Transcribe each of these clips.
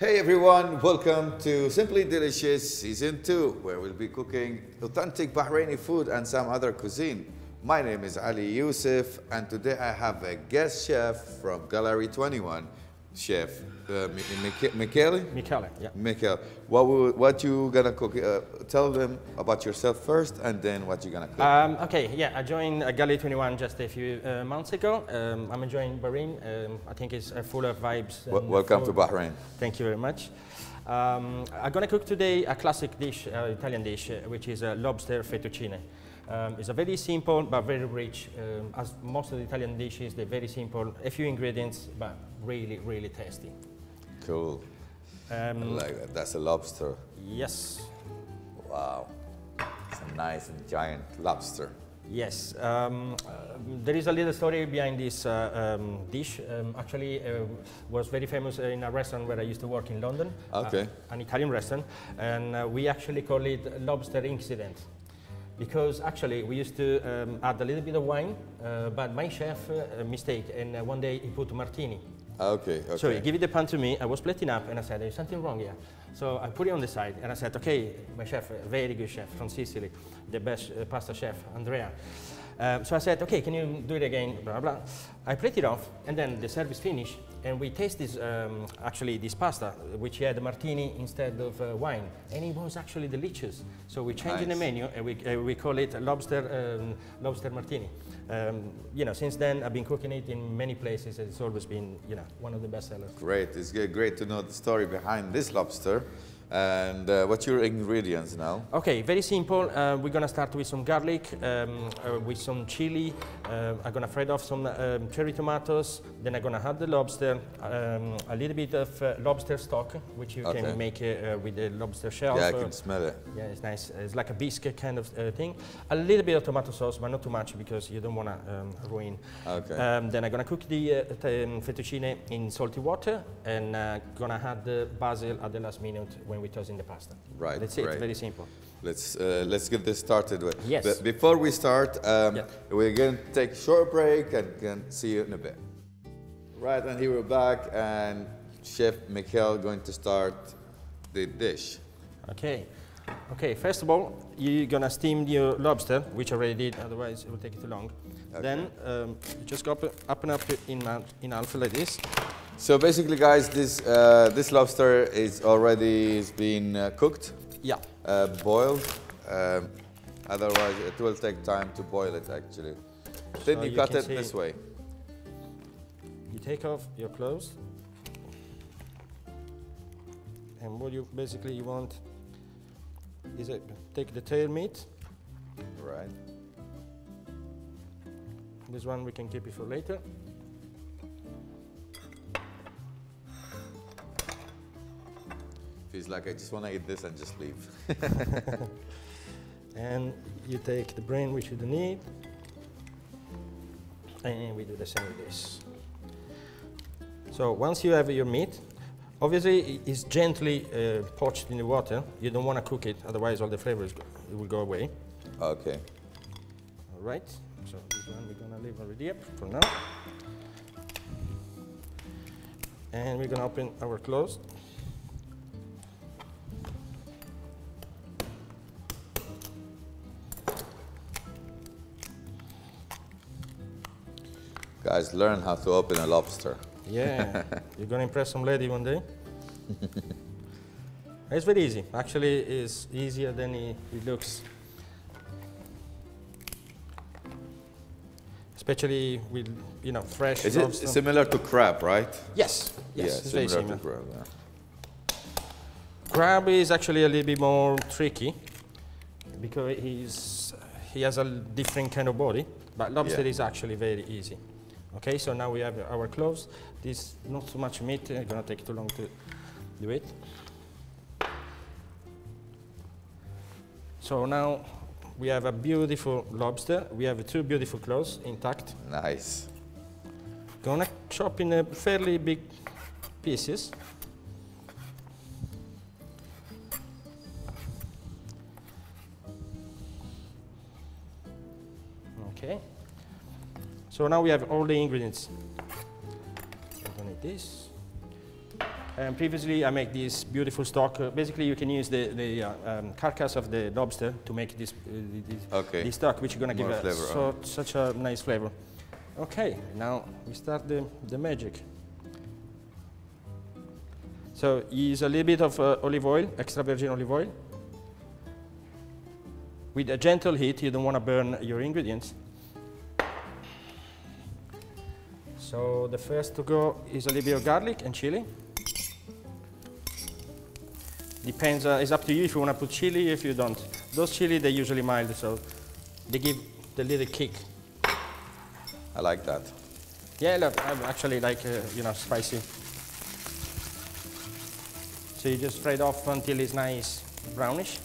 Hey everyone, welcome to Simply Delicious Season 2, where we'll be cooking authentic Bahraini food and some other cuisine. My name is Ali Yusuf, and today I have a guest chef from Gallery 21, Chef Michele? Michele, yeah. Michele, what you gonna cook? Tell them about yourself first, and then what you gonna cook. Okay, yeah, I joined Gallery 21 just a few months ago. I'm enjoying Bahrain. I think it's full of vibes. Welcome to Bahrain. Thank you very much. I'm gonna cook today a classic dish, Italian dish, which is a lobster fettuccine. It's a very simple but very rich. As most of the Italian dishes, they're very simple, a few ingredients, but really, really tasty. Cool. I like that. That's a lobster. Yes. Wow. It's a nice and giant lobster. Yes. There is a little story behind this dish. Actually, was very famous in a restaurant where I used to work in London. Okay. An Italian restaurant, and we actually call it lobster incident. Because actually we used to add a little bit of wine, but my chef mistake, and one day he put martini. Okay. So he gave the pan to me, I was plating up, and I said, there's something wrong here. So I put it on the side, and I said, okay, my chef, a very good chef from Sicily, the best pasta chef, Andrea. So I said, okay, can you do it again, blah, blah. I plate it off, and then the service finished, and we taste this, actually this pasta, which had martini instead of wine, and it was actually delicious. So we changed the menu, and we call it lobster martini. You know, since then I've been cooking it in many places, and it's always been, you know, one of the best sellers. Great, it's great to know the story behind this lobster. And what's your ingredients now? Okay, very simple. We're gonna start with some garlic, with some chili. I'm gonna fry off some cherry tomatoes. Then I'm gonna add the lobster, a little bit of lobster stock, which you can make with the lobster shell. Yeah, I can smell it. Yeah, it's nice. It's like a biscuit kind of thing. A little bit of tomato sauce, but not too much because you don't wanna ruin. Okay. Then I'm gonna cook the fettuccine in salty water, and gonna add the basil at the last minute when we toss in the pasta. Right. That's it. Very simple. Let's get this started with. Yes. But before we start, we're going to take a short break and can see you in a bit. Right, and here we're back, and Chef Michele going to start the dish. Okay. Okay. First of all, you're gonna steam your lobster, which I already did. Otherwise, it will take too long. Okay. Then you just go up and up in half like this. So basically, guys, this lobster is already been cooked. Yeah. Boiled. Otherwise, it will take time to boil it, actually. Then So you you cut can it see this way. You take off your clothes, and what you basically want is take the tail meat. Right. This one we can keep it for later. Feels like I just want to eat this and just leave. And you take the brain, which you don't need, and we do the same with this. So once you have your meat, obviously it's gently poached in the water. You don't want to cook it, otherwise all the flavors will go away. Okay. All right, so this one we're gonna leave already up for now. And we're gonna open our clothes. Guys, learn how to open a lobster. Yeah, you're gonna impress some lady one day. It's very easy. Actually, it's easier than it looks. Especially with, you know, fresh Is lobster. it similar to crab, right? Yes, yes, Yeah, it's very similar similar. to crab. Yeah. Crab is actually a little bit more tricky because he has a different kind of body, but lobster is actually very easy. Okay, so now we have our cloves. This not so much meat, it's gonna take too long to do it. So now we have a beautiful lobster. We have two beautiful cloves intact. Nice. Gonna chop in a fairly big pieces. Okay. So now we have all the ingredients. I'm gonna need this. And previously, I make this beautiful stock. Basically, you can use the carcass of the lobster to make this this stock, which is going to give such a nice flavor. Okay, now we start the magic. So use a little bit of olive oil, extra virgin olive oil. With a gentle heat, you don't want to burn your ingredients. So the first to go is a little bit of garlic and chili. Depends, it's up to you if you want to put chili, if you don't. Those chili, they're usually mild, so they give the little kick. I like that. Yeah, look, I actually like, you know, spicy. So you just fry it off until it's nice brownish.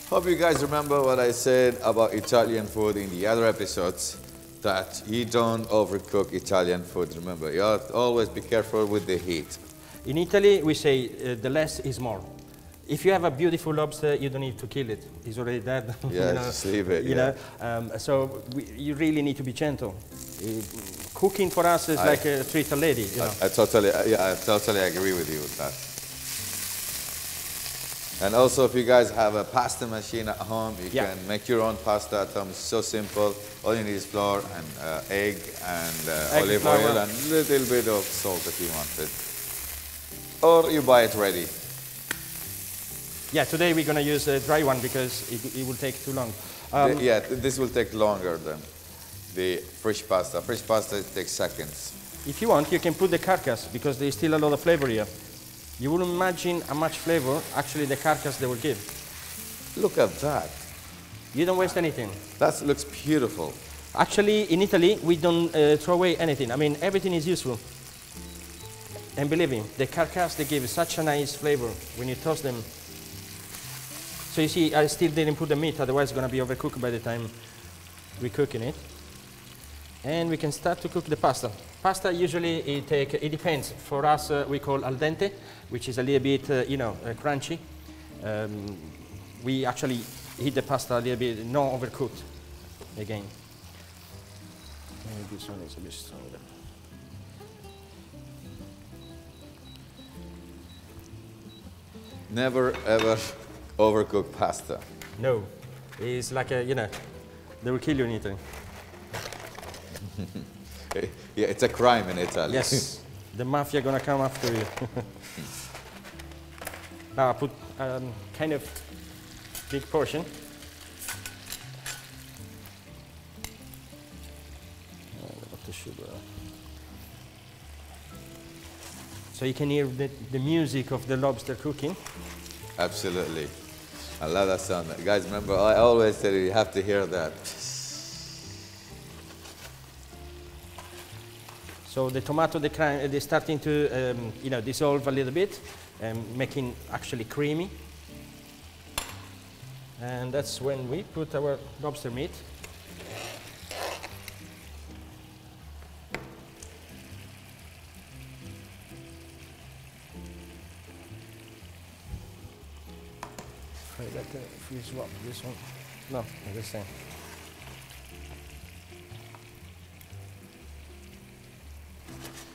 Hope you guys remember what I said about Italian food in the other episodes, that you don't overcook Italian food. Remember, you have to always be careful with the heat. In Italy, we say the less is more. If you have a beautiful lobster, you don't need to kill it. It's already dead. Yeah, you know, just leave it. You know, so you really need to be gentle. Cooking for us is like treat a lady. You know? I totally agree with you with that. And also, if you guys have a pasta machine at home, you can make your own pasta at home. It's so simple. All you need is flour and egg and olive oil and a little bit of salt if you want it. Or you buy it ready. Yeah, today we're going to use a dry one because it will take too long. Yeah, this will take longer than the fresh pasta. Fresh pasta takes seconds. If you want, you can put the carcass because there's still a lot of flavor here. You wouldn't imagine how much flavor actually the carcass they will give. Look at that. You don't waste anything. That looks beautiful. Actually, in Italy, we don't throw away anything. I mean, everything is useful. And believe me, the carcass, they give such a nice flavor when you toast them. So you see, I still didn't put the meat, otherwise it's going to be overcooked by the time we're cooking it. And we can start to cook the pasta. Pasta usually it depends. For us, we call al dente, which is a little bit, you know, crunchy. We actually heat the pasta a little bit, not overcooked. Again, maybe this one is a bit stronger. Never ever overcook pasta. No, it's like a, you know, they will kill you in Italy. Yeah, it's a crime in Italy. Yes, the mafia gonna come after you. Now I put kind of big portion. So you can hear the music of the lobster cooking. Absolutely. I love that sound. Guys, remember, I always tell you, you have to hear that. So the tomato, they're starting to you know, dissolve a little bit, making actually creamy. And that's when we put our lobster meat. If you swap this one, no, the same.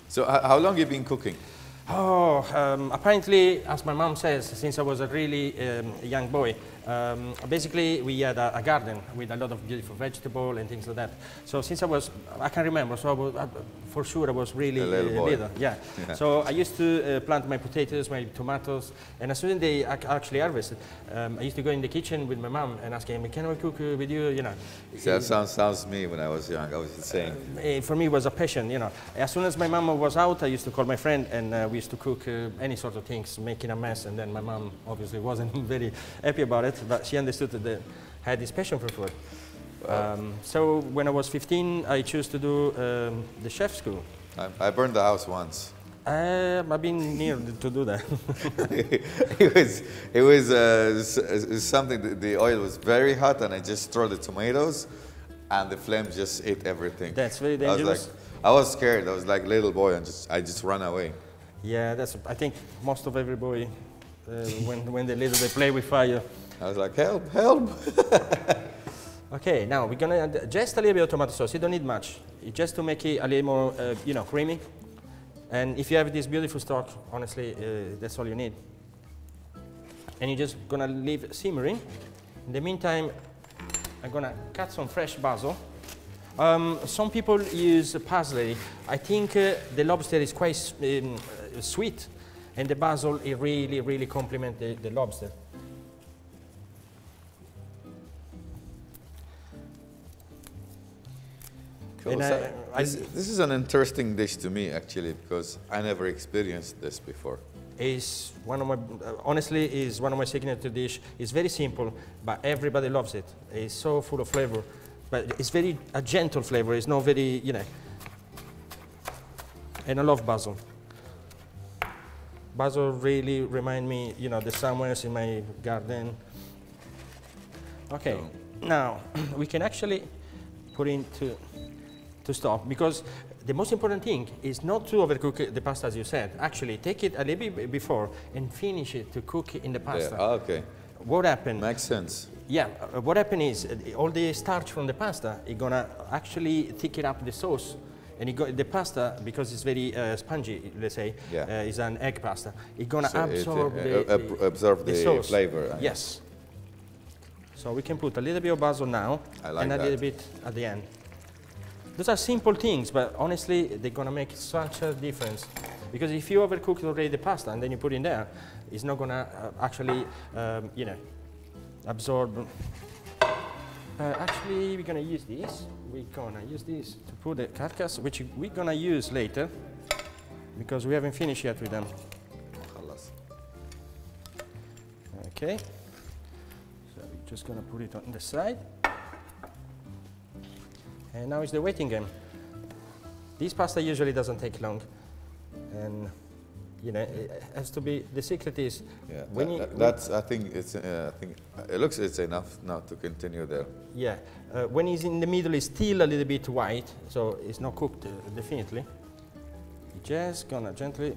So how long have you been cooking? Oh, apparently, as my mom says, since I was a really young boy, basically we had a garden with a lot of beautiful vegetables and things like that. So since I can remember, so for sure I was really little. Yeah. So I used to plant my potatoes, my tomatoes, and as soon as they actually harvested, I used to go in the kitchen with my mom and ask him, "Can I cook with you?" You know. See, that sounds me when I was young. I was insane. For me, it was a passion. You know. As soon as my mom was out, I used to call my friend, and we used to cook any sort of things, making a mess. And then my mom obviously wasn't very happy about it, but she understood that I had this passion for food. So when I was 15, I chose to do the chef school. I burned the house once. I've been near to do that. it was something. The oil was very hot, and I just threw the tomatoes, and the flame just ate everything. That's very dangerous. I was scared. I was like a little boy, and I just ran away. Yeah, that's. I think most of every boy, when they're little, they play with fire. I was like, help, help. Okay, now we're gonna add just a little bit of tomato sauce. You don't need much. It's just to make it a little more, you know, creamy. And if you have this beautiful stock, honestly, that's all you need. And you're just gonna leave simmering. In the meantime, I'm gonna cut some fresh basil. Some people use parsley. I think the lobster is quite sweet, and the basil it really complements the lobster. Cool. So this is an interesting dish to me, actually, because I never experienced this before. Is one of my honestly is one of my signature dish. It's very simple, but everybody loves it. It's so full of flavor, but it's very a gentle flavor. It's not very, you know. And I love basil. Basil really remind me, you know, the summers in my garden. Okay, now we can actually put into to stop, because the most important thing is not to overcook the pasta, as you said. Actually, take it a little bit before and finish it to cook in the pasta. Yeah. Okay. What happened? Makes sense. Yeah. What happened is all the starch from the pasta is gonna actually thicken up the sauce, and the pasta, because it's very spongy, let's say, is an egg pasta. It's gonna absorb the sauce. flavor. Yes. So we can put a little bit of basil now, and a little bit at the end. Those are simple things, but honestly, they're gonna make such a difference. Because if you overcook already the pasta and then you put it in there, it's not gonna actually, you know, absorb. Actually, we're gonna use this. We're gonna use this to put the carcass, which we're gonna use later, because we haven't finished yet with them. Okay. So we're just gonna put it on the side. And now it's the waiting game. This pasta usually doesn't take long, and you know it has to be. The secret is when I think it's. I think it looks it's enough now to continue there. Yeah, when it's in the middle, it's still a little bit white, so it's not cooked definitely. Just gonna gently.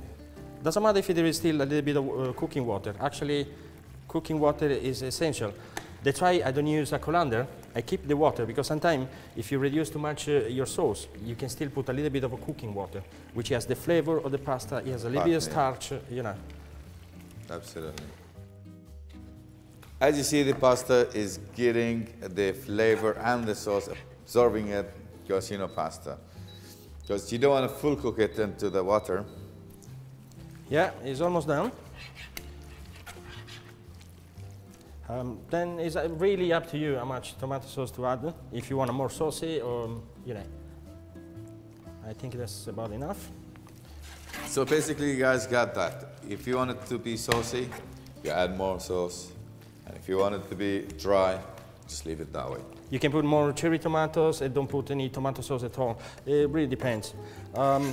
Doesn't matter if there is still a little bit of cooking water. Actually, cooking water is essential. That's why I don't use a colander. I keep the water, because sometimes if you reduce too much your sauce, you can still put a little bit of a cooking water, which has the flavor of the pasta. It has a little bit of starch, you know. Absolutely. As you see, the pasta is getting the flavor and the sauce, absorbing it, because you know pasta. Because you don't want to full cook it into the water. Yeah, it's almost done. Then it's really up to you how much tomato sauce to add. If you want a more saucy, or you know, I think that's about enough. So basically, you guys got that. If you want it to be saucy, you add more sauce, and if you want it to be dry, just leave it that way. You can put more cherry tomatoes and don't put any tomato sauce at all. It really depends.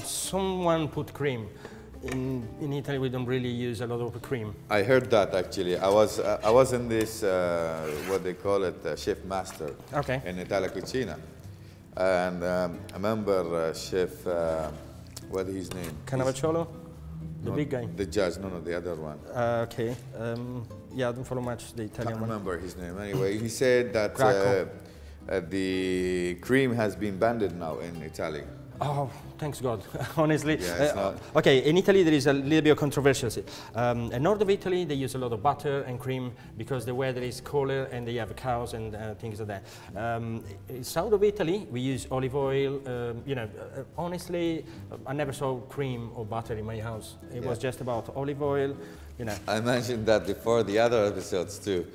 Someone put cream. In Italy, we don't really use a lot of cream. I heard that actually. I was in this what they call it, chef master in Italia Cucina, and I remember chef what is his name? Cannavacciolo, the big guy. The judge, no, the other one. Okay, yeah, I don't follow much the Italian one. I remember his name. Anyway, he said that the cream has been banned now in Italy. Oh, thanks God, honestly. Yeah, okay, in Italy there is a little bit of controversy. In north of Italy they use a lot of butter and cream because the weather is colder and they have cows and things like that. In south of Italy we use olive oil. You know, honestly, I never saw cream or butter in my house. It was just about olive oil, you know. I mentioned that before the other episodes too.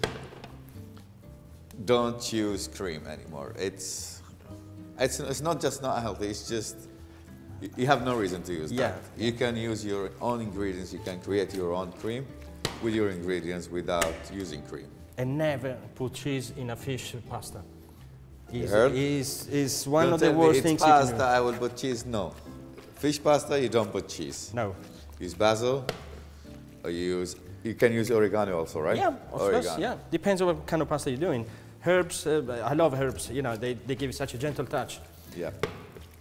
Don't use cream anymore. It's not just not healthy, it's just, you have no reason to use that. You can use your own ingredients, you can create your own cream with your ingredients without using cream. And never put cheese in a fish pasta. It's one of the worst things you can do. Pasta, I will put cheese, no. Fish pasta, you don't put cheese. No. Use basil, or you can use oregano also, right? Yeah, of course, yeah. Depends on what kind of pasta you're doing. Herbs, I love herbs, you know, they give such a gentle touch. Yeah.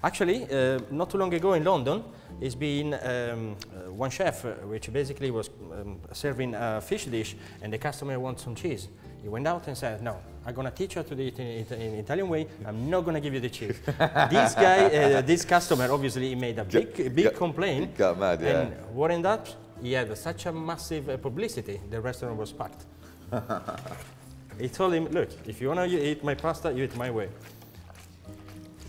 Actually, not too long ago in London, it's been one chef which basically was serving a fish dish, and the customer wants some cheese. He went out and said, no, I'm going to teach you to do it in Italian way. I'm not going to give you the cheese. This guy, this customer, obviously, he made a big complaint. Got mad, yeah. And what ended up? He had such a massive publicity, the restaurant was packed. He told him, look, if you want to eat my pasta, you eat my way.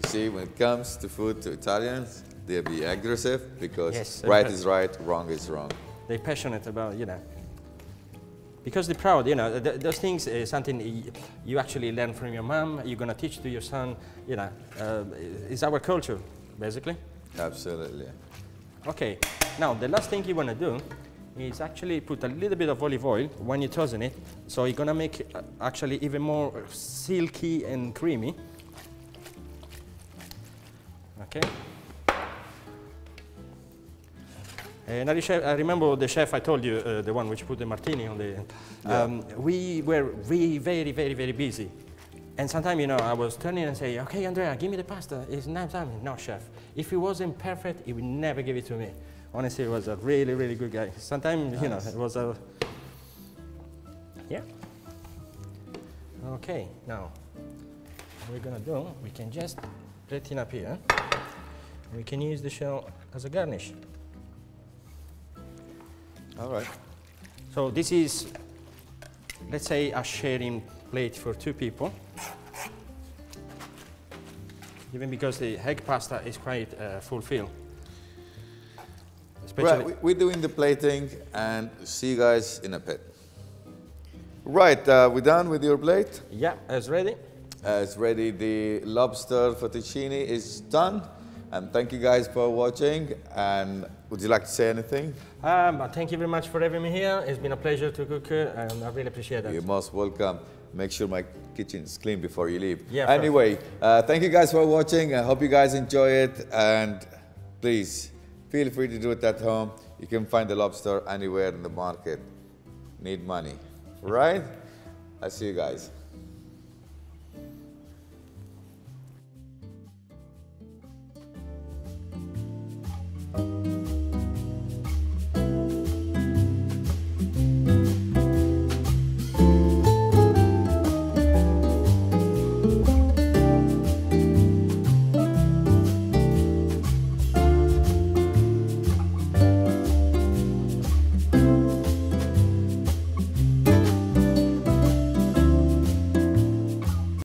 You see, when it comes to food to Italians, they'll be aggressive because Yes, right is right, wrong is wrong. They're passionate about, you know, because they're proud, you know, those things is something you actually learn from your mom, you're going to teach to your son, you know, it's our culture, basically. Absolutely. Okay, now the last thing you want to do is actually put a little bit of olive oil when you're tossing it, so you're going to make it actually even more silky and creamy. Okay. Another chef, I remember the chef I told you, the one which put the martini on the. We were very busy, and sometimes, you know, I was turning and say, "Okay, Andrea, give me the pasta." It's now time. No, chef. If it wasn't perfect, he would never give it to me. Honestly, he was a really good guy. Sometimes, nice. You know, it was a. Yeah. Okay, now what we're gonna do? We can just put it up here. We can use the shell as a garnish. All right. So this is, let's say, a sharing plate for 2 people. Even because the egg pasta is quite fulfilled. Right, we're doing the plating and see you guys in a bit. Right, we're done with your plate? Yeah, it's ready. It's ready. The lobster fettuccine is done. And thank you guys for watching. And would you like to say anything? Thank you very much for having me here. It's been a pleasure to cook, and I really appreciate it. You're most welcome. Make sure my kitchen is clean before you leave. Yeah, anyway, thank you guys for watching. I hope you guys enjoy it. And please, feel free to do it at home. You can find the lobster anywhere in the market. Need money, right? I'll see you guys.